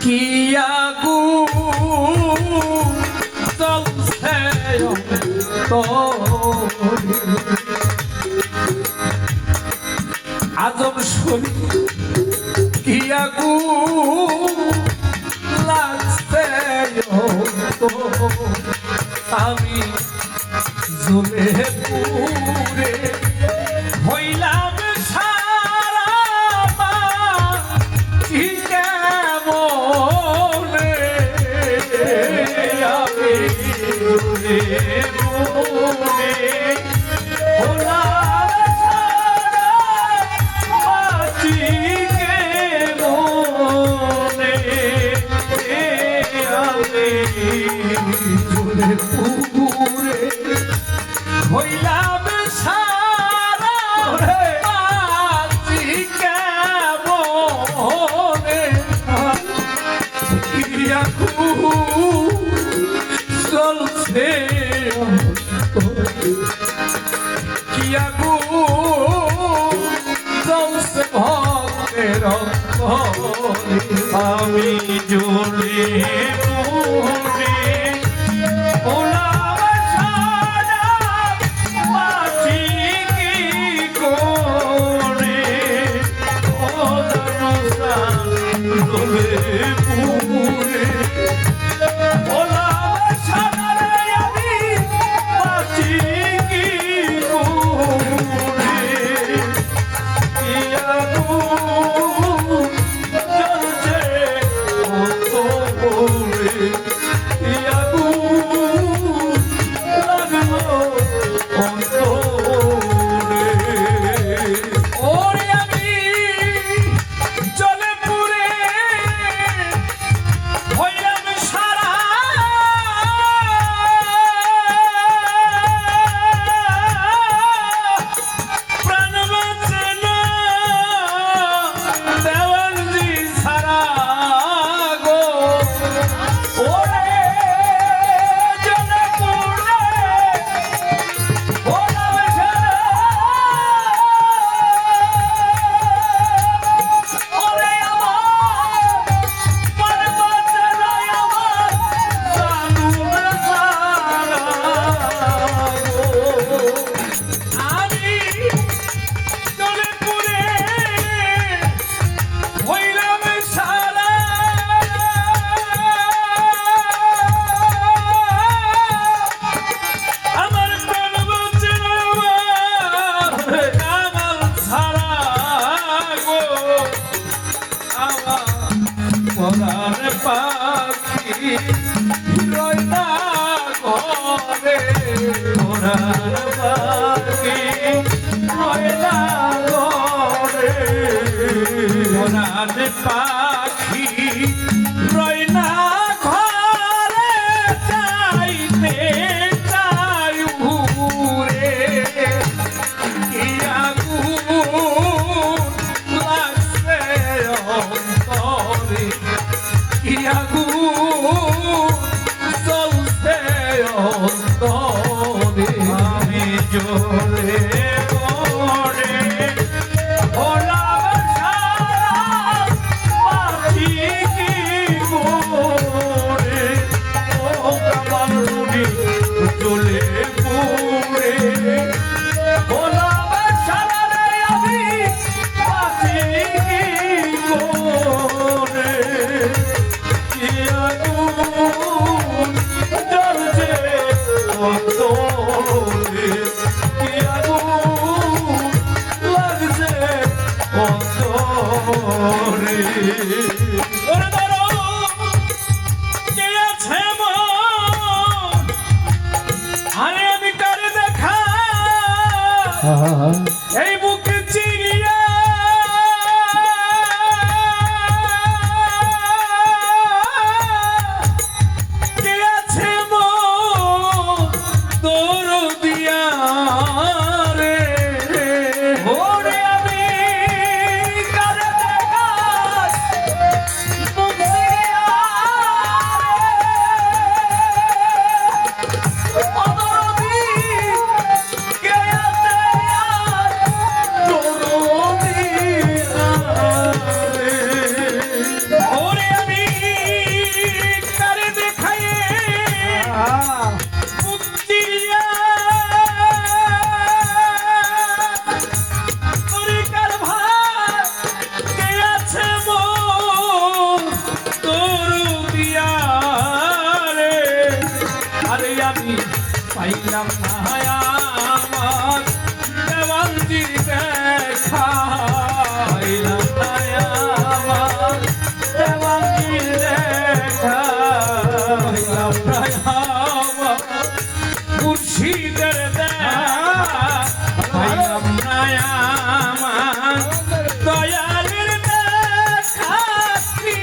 কি আগুন জ্বলছে অন্তরে আজব শুনি কি আগুন লাগছে আমি জ্বলে পুরে হইলাম সারা কেমনে আমি জ্বলে পুরে হইলাম সারা কেমনে আমি জ্বলে পুরে হইলাম সারা পাখি কেমনে কি আগুন জ্বলছে কি আগুন জ্বলছে ভক্তের অন্তরে আমি জ্বলে পুরে পাখি রইনা ঘরে ওনার পাখি রইনা ঘরে ওনার পাখি রইনা ঘরে যাইতে চাই উড়ে কি আগুন লাগছে অন্তরে কি আগুন জ্বলছে অন্তরে আমি জ্বলে পড়ে হলাম সারা পাখি কি করে ও কামাল রুনি জ্বলে পুড়ে হলাম সারা রে আমি পাখি কি করে কি আগুন জ্বলছে অন্তরে কি আগুন লাগছে অন্তরে ওরে ধরো কে আছে মন আরে আমি কারে দেখা এই বুকে চিনিয়া পাইলাম না আমার দেওয়ানজির দেখা পাইলাম না আমার দেওয়ানজির দেখা পাইলাম না আমার মুর্শিদের দেখা পাইলাম না আমার দয়ালের দেখা কি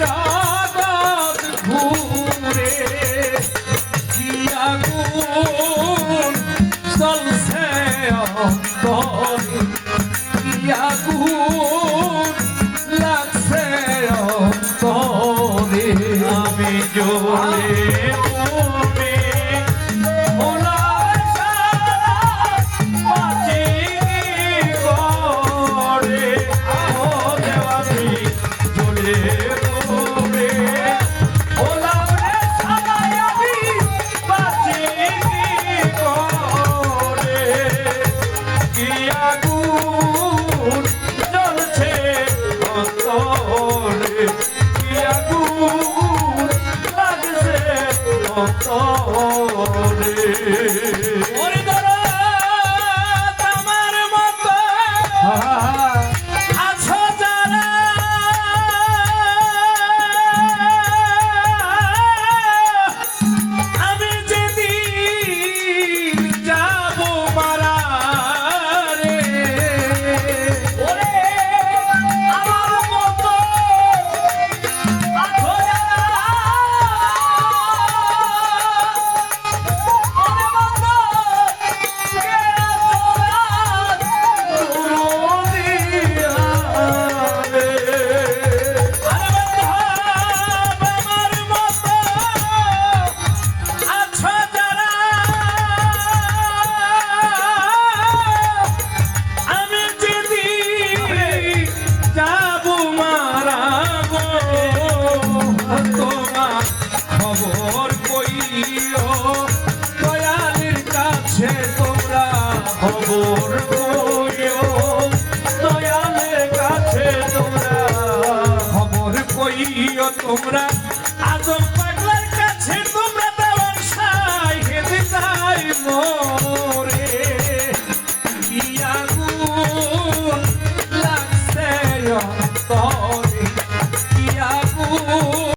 জগৎ ঘুরে কি আগুন জ্বলছে অন্তরে কি আগুন লাগছে অন্তরে আমি জ্বলে মনে ভোলার সারা বাঁচি গড়ে ও দেওয়ানি জ্বলে মনে ভোলার সারা আমি বাঁচি গড়ে কি আগুন জ্বলছে অন্তরে কি আগুন লাগছে অন্তরে ওরে দরদ আমার মতো আছো যারা আমি যেদিন যাব মারা রে ওরে আমার মতো আছো যারা ওরে মতো কে খবর কইও দয়ালের কাছে তোমরা খবর কইও দয়ালের কাছে তোমরা খবর কইও তোমরা আজম পাগলার কাছে